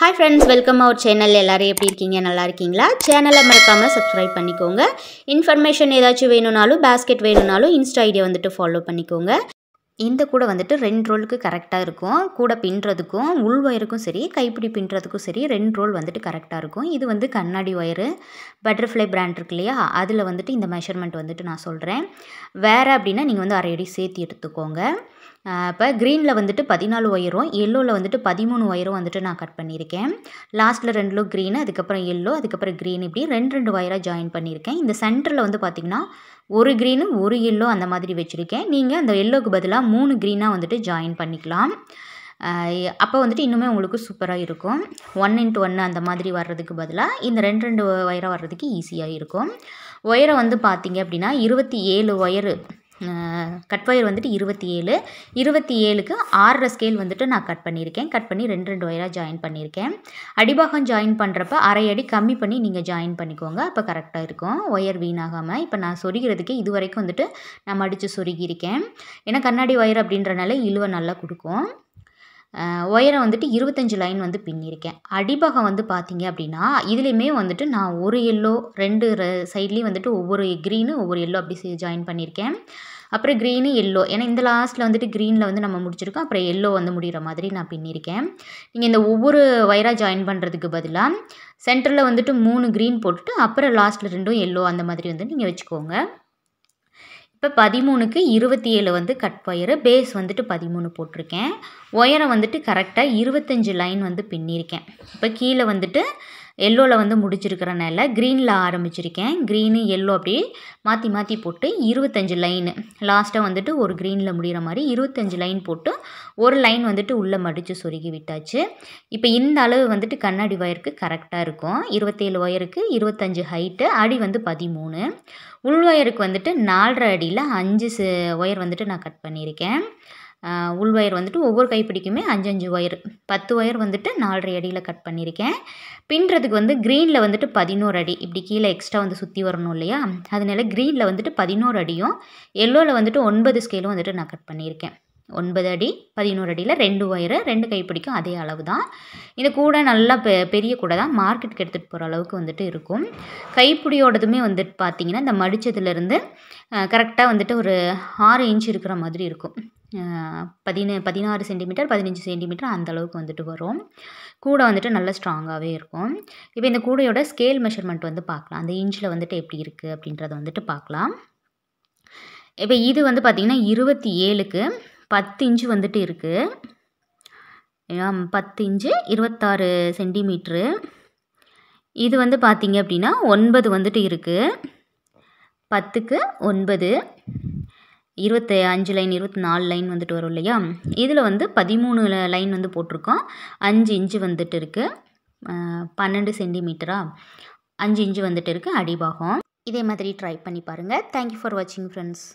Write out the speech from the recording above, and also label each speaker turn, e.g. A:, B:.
A: Hi friends, welcome our channel. எல்லாரும் எப்படி இருக்கீங்க? நல்லா இருக்கீங்களா? சேனலை மறக்காம சப்ஸ்கிரைப் பண்ணிக்கோங்க. இன்ஃபர்மேஷன் ஏதாச்சும் வேணும்னாலும் பேஸ்கெட் வேணும்னாலும் இன்ஸ்டா ஐடியை வந்துட்டு ஃபாலோ பண்ணிக்கோங்க. இந்த கூட வந்துட்டு 2 ரோலுக்கு கரெக்டாக இருக்கும். கூட பின்னுறதுக்கும் உள் ஒயருக்கும் சரி, கைப்பிடி பின்னுறதுக்கும் சரி 2 ரோல் வந்துட்டு கரெக்டாக இருக்கும். இது வந்து கண்ணாடி ஒயரு பட்டர்ஃப்ளை பிராண்ட் இருக்கு இல்லையா, அதில் வந்துட்டு இந்த மெஷர்மெண்ட் வந்துட்டு நான் சொல்கிறேன். வேறு அப்படின்னா நீங்கள் வந்து 1/2 அடி சேர்த்து எடுத்துக்கோங்க. இப்போ க்ரீனில் வந்துட்டு 14 ஒயரும், எல்லோவில் வந்துட்டு 13 ஒயரும் வந்துட்டு நான் கட் பண்ணியிருக்கேன். லாஸ்ட்டில் 2 க்ரீனு, அதுக்கப்புறம் எல்லோ, அதுக்கப்புறம் க்ரீன், இப்படி 2 ஒயராக ஜாயின் பண்ணியிருக்கேன். இந்த சென்டரில் வந்து பார்த்திங்கன்னா ஒரு க்ரீனு ஒரு எல்லோ அந்த மாதிரி வச்சுருக்கேன். நீங்கள் அந்த எல்லோவுக்கு பதிலாக 3 க்ரீனாக வந்துட்டு ஜாயின் பண்ணிக்கலாம். அப்போ வந்துட்டு இன்னுமே உங்களுக்கு சூப்பராக இருக்கும். 1x1 அந்த மாதிரி வர்றதுக்கு பதிலாக இந்த 2 ஒயராக வர்றதுக்கு ஈஸியாக இருக்கும். ஒயரை வந்து பார்த்திங்க அப்படின்னா 27 ஒயரு கட் ஒயர் வந்துட்டு 27க்கு 6.5 ஸ்கேல் வந்துட்டு நான் கட் பண்ணியிருக்கேன். கட் பண்ணி 2 ஒயராக ஜாயின் பண்ணியிருக்கேன். அடிபாகம் ஜாயின் பண்ணுறப்ப 1/2 அடி கம்மி பண்ணி நீங்கள் ஜாயின் பண்ணிக்கோங்க. அப்போ கரெக்டாக இருக்கும், ஒயர் வீணாகாமல். இப்போ நான் சொருகிறதுக்கு இது வரைக்கும் வந்துட்டு நான் மடித்து சொருகியிருக்கேன். ஏன்னா கண்ணாடி ஒயர் அப்படின்றனால இழுவை நல்லா கொடுக்கும். ஒயரை வந்துட்டு 25 லைன் வந்து பின்னியிருக்கேன். அடிபாகம் வந்து பார்த்திங்க அப்படின்னா இதுலேயுமே வந்துட்டு நான் ஒரு எல்லோ 2 சைட்லேயும் வந்துட்டு ஒவ்வொரு க்ரீனு ஒவ்வொரு எல்லோ அப்படி ஜாயின் பண்ணியிருக்கேன். அப்புறம் க்ரீனு எல்லோ, ஏன்னா இந்த லாஸ்ட்டில் வந்துட்டு க்ரீனில் வந்து நம்ம முடிச்சிருக்கோம். அப்புறம் எல்லோ வந்து முடிகிற மாதிரி நான் பின்னியிருக்கேன். நீங்கள் இந்த ஒவ்வொரு ஒயராக ஜாயின் பண்ணுறதுக்கு பதிலாக சென்டரில் வந்துட்டு 3 க்ரீன் போட்டுட்டு அப்புறம் லாஸ்ட்டில் 2 எல்லோ அந்த மாதிரி வந்து நீங்கள் வச்சுக்கோங்க. இப்போ 13க்கு 27 வந்து கட் ஒயரு, பேஸ் வந்துட்டு 13 போட்டிருக்கேன். ஒயரை வந்துட்டு கரெக்டாக 25 லைன் வந்து பின்னியிருக்கேன். இப்போ கீழே வந்துட்டு எல்லோவில் வந்து முடிச்சிருக்கிறனால க்ரீனில் ஆரம்பிச்சிருக்கேன். க்ரீனு எல்லோ அப்படியே மாற்றி மாற்றி போட்டு 25 லைனு லாஸ்ட்டாக வந்துட்டு ஒரு க்ரீனில் முடிகிற மாதிரி 25 லைன் போட்டு ஒரு லைன் வந்துட்டு உள்ளே மடித்து சொருகி விட்டாச்சு. இப்போ இந்த அளவு வந்துட்டு கண்ணாடி ஒயருக்கு கரெக்டாக இருக்கும். 27 ஒயருக்கு 25 ஹைட்டு, அடி வந்து 13. உள் ஒயருக்கு வந்துட்டு 4.5 அடியில் 5 ஒயர் வந்துட்டு நான் கட் பண்ணியிருக்கேன். உள் ஒயர் வந்துட்டு ஒவ்வொரு கைப்பிடிக்குமே 5 ஒயர், 10 ஒயர் வந்துட்டு 4.5 அடியில் கட் பண்ணியிருக்கேன். பின்னுறதுக்கு வந்து க்ரீனில் வந்துட்டு 11 அடி இப்படி கீழே எக்ஸ்ட்ரா வந்து சுற்றி வரணும் இல்லையா, அதனால க்ரீனில் வந்துட்டு 11 அடியும் எல்லோவில் வந்துட்டு 9 ஸ்கேலும் வந்துட்டு நான் கட் பண்ணியிருக்கேன். 9 அடி 11 அடியில் 2 ஒயரு, 2 கைப்பிடிக்கும் அதே அளவு தான். இந்த கூடை நல்லா பெரிய கூடை தான், மார்க்கெட்டுக்கு எடுத்துகிட்டு போகிற அளவுக்கு வந்துட்டு இருக்கும். கைப்பிடியோடதுமே வந்துட்டு பார்த்திங்கன்னா இந்த மடித்ததுலேருந்து கரெக்டாக வந்துட்டு ஒரு 6 இன்ச் இருக்கிற மாதிரி இருக்கும். 16 சென்டிமீட்டர் 15 சென்டிமீட்டர் அந்த அளவுக்கு வந்துட்டு வரும். கூடை வந்துட்டு நல்லா ஸ்ட்ராங்காகவே இருக்கும். இப்போ இந்த கூடையோட ஸ்கேல் மெஷர்மெண்ட் வந்து பார்க்கலாம். அந்த இன்ச்சில் வந்துட்டு எப்படி இருக்குது அப்படின்றத வந்துட்டு பார்க்கலாம். இப்போ இது வந்து பார்த்திங்கன்னா 27க்கு 10 இன்ச்சு வந்துட்டு இருக்குது. 10 இன்ச்சு 26 சென்டிமீட்ரு. இது வந்து பார்த்திங்க அப்படின்னா 9 வந்துட்டு இருக்குது. 10க்கு 9, 25 லைன் 24 லைன் வந்துட்டு வரும் இல்லையா, இதில் வந்து 13 லைன் வந்து போட்டிருக்கோம். 5 இன்ச்சு வந்துட்டு இருக்குது. 12 சென்டிமீட்டரா, 5 இன்ச்சு வந்துட்டு இருக்குது அடிபாகம். இதே மாதிரி ட்ரை பண்ணி பாருங்கள். தேங்க்யூ ஃபார் வாட்சிங் ஃப்ரெண்ட்ஸ்.